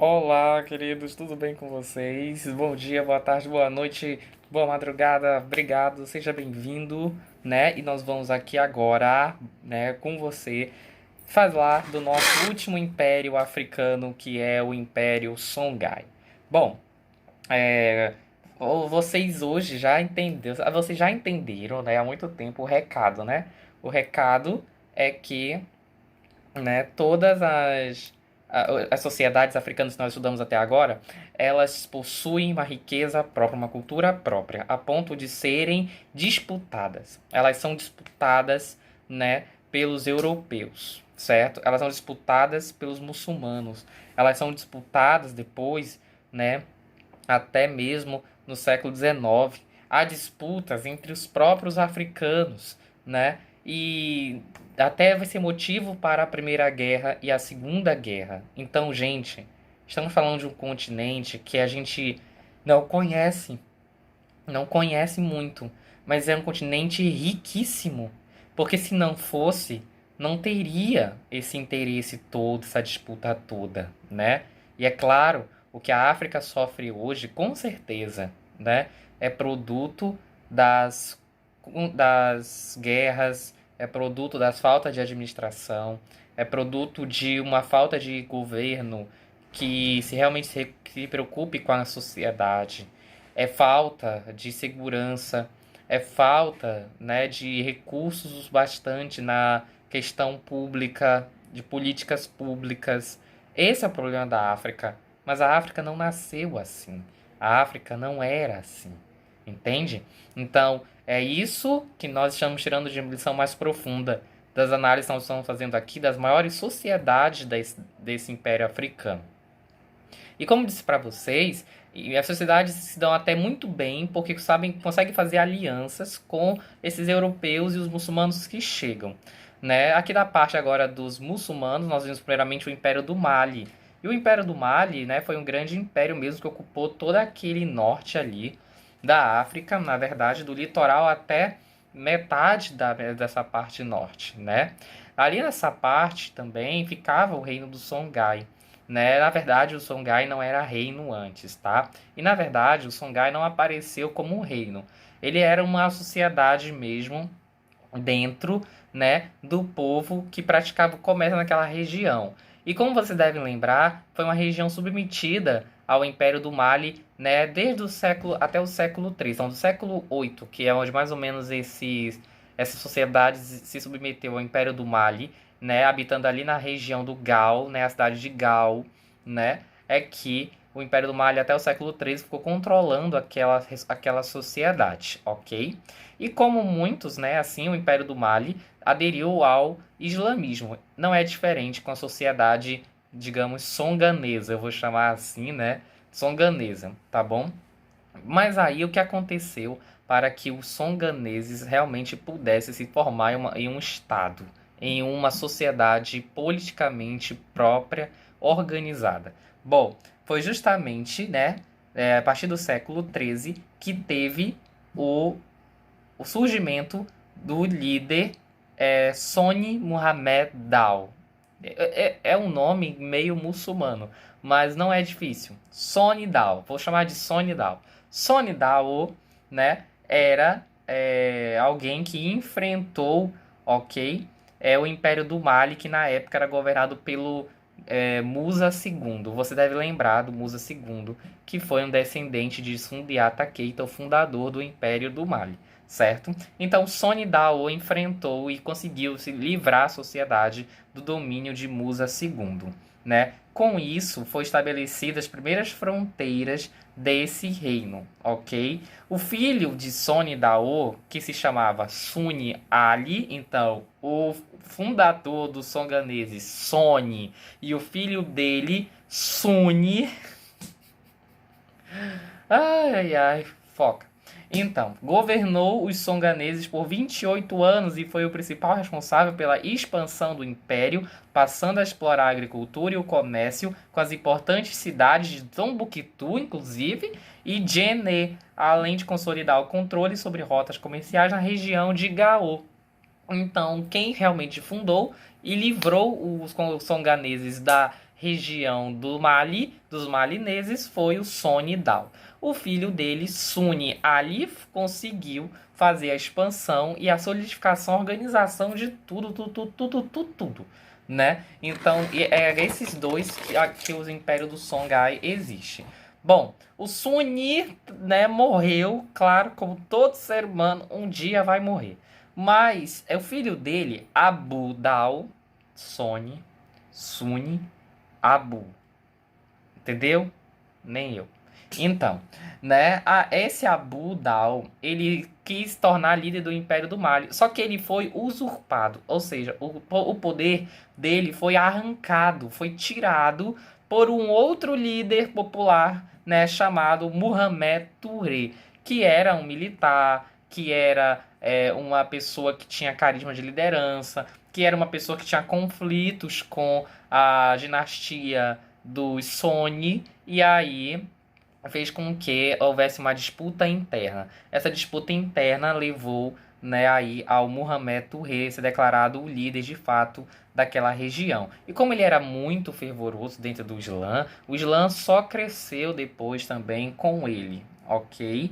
Olá, queridos, tudo bem com vocês? Bom dia, boa tarde, boa noite, boa madrugada, obrigado, seja bem-vindo, né? E nós vamos aqui agora, né, com você, falar do nosso último império africano, que é o Império Songhai. Bom, é, vocês hoje vocês já entenderam, né, há muito tempo o recado, né? O recado é que todas as sociedades africanas que nós estudamos até agora, elas possuem uma riqueza própria, uma cultura própria, a ponto de serem disputadas. Elas são disputadas, né, pelos europeus, certo? Elas são disputadas pelos muçulmanos. Elas são disputadas depois, né, até mesmo no século XIX. Há disputas entre os próprios africanos, né? E até vai ser motivo para a Primeira Guerra e a Segunda Guerra. Então, gente, estamos falando de um continente que a gente não conhece, não conhece muito, mas é um continente riquíssimo, porque se não fosse, não teria esse interesse todo, essa disputa toda, né? E é claro, o que a África sofre hoje, com certeza, né, é produto das, das guerras, é produto das faltas de administração, é produto de uma falta de governo que se realmente se preocupe com a sociedade, é falta de segurança, é falta, né, de recursos bastante na questão pública, de políticas públicas. Esse é o problema da África. Mas a África não nasceu assim. A África não era assim. Entende? Então, é isso que nós estamos tirando de lição mais profunda das análises que nós estamos fazendo aqui das maiores sociedades desse império africano. E como disse para vocês, as sociedades se dão até muito bem porque sabem, conseguem fazer alianças com esses europeus e os muçulmanos que chegam. Né? Aqui da parte agora dos muçulmanos, nós vimos primeiramente o Império do Mali. E o Império do Mali, né, foi um grande império mesmo que ocupou todo aquele norte ali da África, na verdade, do litoral até metade dessa parte norte, né? Ali nessa parte também ficava o reino do Songhai, né? Na verdade, o Songhai não era reino antes, tá? E na verdade, o Songhai não apareceu como um reino. Ele era uma sociedade mesmo dentro, né, do povo que praticava o comércio naquela região. E como você deve lembrar, foi uma região submetida ao Império do Mali, né, desde o século até o século III, então do século VIII, que é onde mais ou menos essas sociedades se submeteu ao Império do Mali, né, habitando ali na região do Gao, né, a cidade de Gao, né, é que o Império do Mali até o século XIII ficou controlando aquela sociedade, ok? E como muitos, né, assim, o Império do Mali aderiu ao islamismo. Não é diferente com a sociedade, digamos, songanesa, eu vou chamar assim, né, songanesa, tá bom? Mas aí o que aconteceu para que os songaneses realmente pudessem se formar em um estado, em uma sociedade politicamente própria, organizada? Bom, foi justamente, né, a partir do século XIII que teve o o surgimento do líder Soni Muhammad Dao. É um nome meio muçulmano, mas não é difícil. Soni Dao, vou chamar de Soni Dao. Soni Dao, né, era alguém que enfrentou, ok, o Império do Mali, que na época era governado pelo Musa II. Você deve lembrar do Musa II, que foi um descendente de Sundiata Keita, o fundador do Império do Mali, certo? Então Soni Dao enfrentou e conseguiu se livrar a sociedade do domínio de Musa II, né? Com isso, foi estabelecidas as primeiras fronteiras desse reino, ok? O filho de Soni Dao, que se chamava Suni Ali, então o fundador dos songaneses, Soni, e o filho dele, Suni, ai, ai, foca. Então, governou os songaneses por 28 anos e foi o principal responsável pela expansão do império, passando a explorar a agricultura e o comércio com as importantes cidades de Tombouctou, inclusive, e Djenné, além de consolidar o controle sobre rotas comerciais na região de Gao. Então, quem realmente fundou e livrou os songaneses da região do Mali, dos malineses, foi o Soni Dal. O filho dele, Suni Ali, conseguiu fazer a expansão e a solidificação, a organização de tudo, né? Então, é esses dois que os impérios do Songhai existem. Bom, o Suni, né, morreu, claro, como todo ser humano, um dia vai morrer. Mas é o filho dele, Abu Dal, Suni, Abu. Entendeu? Nem eu. Então, né, esse Abu Dal, ele quis tornar líder do Império do Mali, só que ele foi usurpado, ou seja, o poder dele foi arrancado, foi tirado por um outro líder popular, né, chamado Mohamed Touré, que era um militar, que era uma pessoa que tinha carisma de liderança, que era uma pessoa que tinha conflitos com a dinastia dos Sony, e aí fez com que houvesse uma disputa interna. Essa disputa interna levou, né, aí ao Mohamed Touré ser declarado o líder de fato daquela região. E como ele era muito fervoroso dentro do Islã, o Islã só cresceu depois também com ele, ok?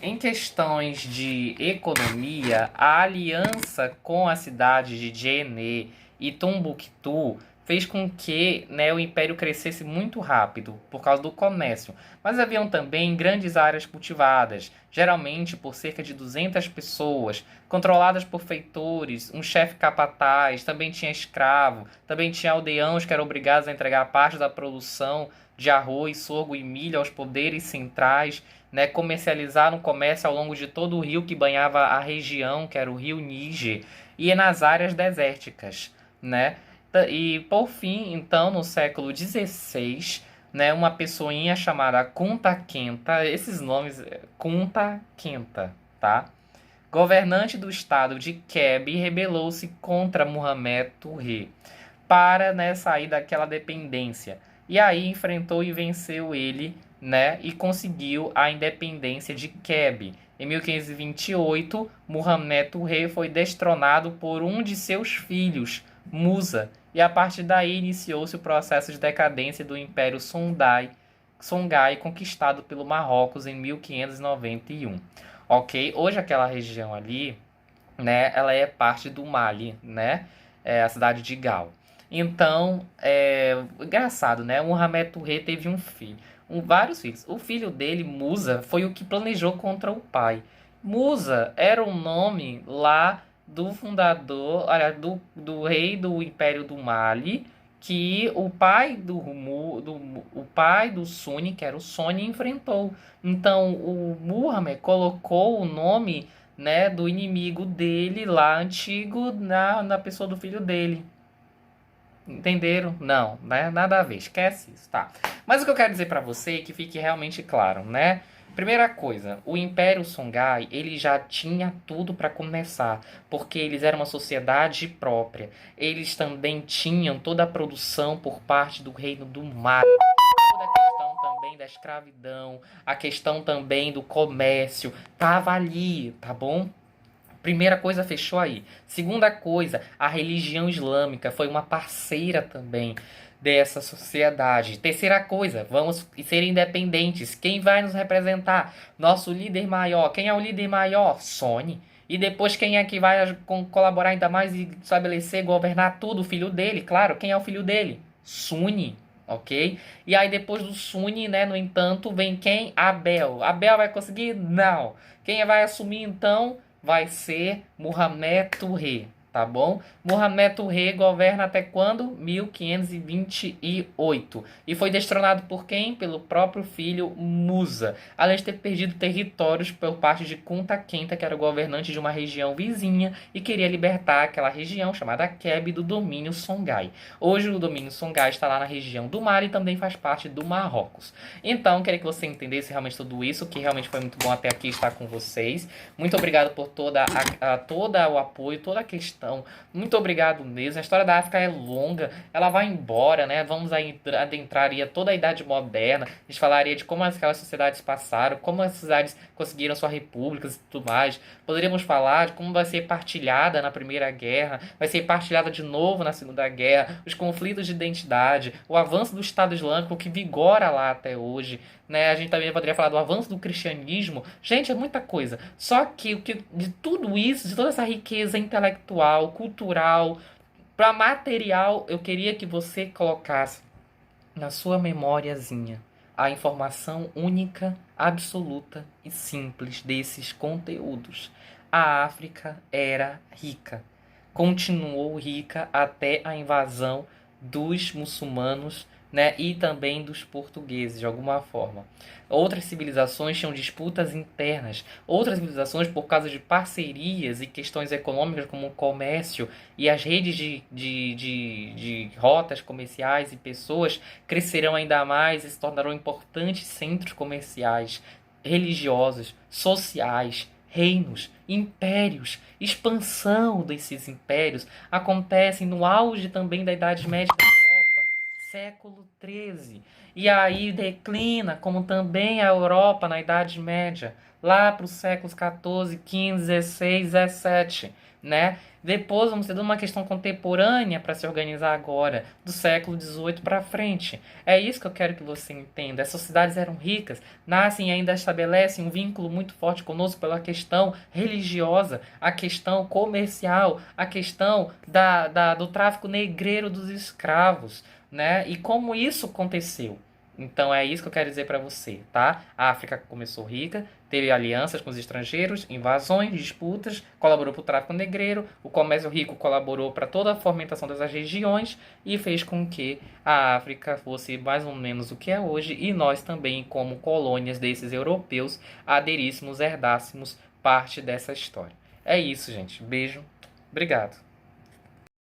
Em questões de economia, a aliança com a cidade de Djenné e Tombouctou fez com que, né, o império crescesse muito rápido por causa do comércio. Mas haviam também grandes áreas cultivadas, geralmente por cerca de 200 pessoas, controladas por feitores, um chefe capataz, também tinha escravo, também tinha aldeãos que eram obrigados a entregar parte da produção de arroz, sorgo e milho aos poderes centrais, né, comercializar no comércio ao longo de todo o rio que banhava a região, que era o rio Níger, e nas áreas desérticas, né? E por fim, então, no século XVI, né, uma pessoinha chamada Kunta Kenta, esses nomes, Kunta Kenta, tá? Governante do estado de Kebbi, rebelou-se contra Mohamed Touré para, né, sair daquela dependência. E aí enfrentou e venceu ele, né, e conseguiu a independência de Kebbi. Em 1528, Mohamed Touré foi destronado por um de seus filhos, Musa, e a partir daí iniciou-se o processo de decadência do Império Songhai conquistado pelo Marrocos em 1591. Ok? Hoje aquela região ali, né, ela é parte do Mali, né? É a cidade de Gao. Então, engraçado, né? O Mohamed Touré teve um filho, vários filhos. O filho dele, Musa, foi o que planejou contra o pai. Musa era o nome lá do fundador, olha, do rei do Império do Mali, que o pai o pai do Suni, que era o Sony, enfrentou. Então, o Muhammad colocou o nome, né, do inimigo dele lá antigo na pessoa do filho dele. Entenderam? Não, né? Nada a ver, esquece isso, tá? Mas o que eu quero dizer pra você é que fique realmente claro, né? Primeira coisa, o Império Songhai, ele já tinha tudo para começar, porque eles eram uma sociedade própria. Eles também tinham toda a produção por parte do Reino do Mali. Toda a questão também da escravidão, a questão também do comércio, tava ali, tá bom? Primeira coisa, fechou aí. Segunda coisa, a religião islâmica foi uma parceira também dessa sociedade. Terceira coisa, vamos ser independentes. Quem vai nos representar? Nosso líder maior. Quem é o líder maior? Sony. E depois quem é que vai colaborar ainda mais e estabelecer, governar tudo? O filho dele, claro. Quem é o filho dele? Suni. Ok? E aí depois do Suni, né, no entanto, vem quem? Abel. Abel vai conseguir? Não. Quem vai assumir então? Vai ser Mohamed Touré, tá bom? Mohamed Touré governa até quando? 1528. E foi destronado por quem? Pelo próprio filho Musa. Além de ter perdido territórios por parte de Kunta Kenta, que era o governante de uma região vizinha e queria libertar aquela região chamada Kebbi do domínio Songhai. Hoje o domínio Songhai está lá na região do Mali e também faz parte do Marrocos. Então, queria que você entendesse realmente tudo isso, que realmente foi muito bom até aqui estar com vocês. Muito obrigado por todo o apoio, toda a questão questão. Muito obrigado mesmo. A história da África é longa, ela vai embora, né? Vamos aí adentraria toda a Idade Moderna. A gente falaria de como aquelas sociedades passaram, como as sociedades conseguiram suas repúblicas e tudo mais. Poderíamos falar de como vai ser partilhada na Primeira Guerra, vai ser partilhada de novo na Segunda Guerra, os conflitos de identidade, o avanço do Estado Islâmico que vigora lá até hoje, né? A gente também poderia falar do avanço do cristianismo. Gente, é muita coisa. Só que de tudo isso, de toda essa riqueza intelectual, cultural, para material, eu queria que você colocasse na sua memóriazinha a informação única, absoluta e simples desses conteúdos. A África era rica. Continuou rica até a invasão dos muçulmanos, né, e também dos portugueses, de alguma forma. Outras civilizações tinham disputas internas. Outras civilizações, por causa de parcerias e questões econômicas, como o comércio e as redes de rotas comerciais e pessoas, crescerão ainda mais e se tornarão importantes centros comerciais, religiosos, sociais, reinos, impérios. Expansão desses impérios acontecem no auge também da Idade Média na Europa, século XIII. E aí declina, como também a Europa na Idade Média, lá para os séculos XIV, XV, XVI, XVII, né? Depois vamos ter uma questão contemporânea para se organizar agora, do século XVIII para frente. É isso que eu quero que você entenda. As sociedades eram ricas, nascem e ainda estabelecem um vínculo muito forte conosco pela questão religiosa, a questão comercial, a questão do tráfico negreiro dos escravos, né? E como isso aconteceu. Então é isso que eu quero dizer para você, tá? A África começou rica, teve alianças com os estrangeiros, invasões, disputas, colaborou para o tráfico negreiro, o comércio rico colaborou para toda a fomentação dessas regiões e fez com que a África fosse mais ou menos o que é hoje e nós também, como colônias desses europeus, aderíssemos, herdássemos parte dessa história. É isso, gente. Beijo. Obrigado.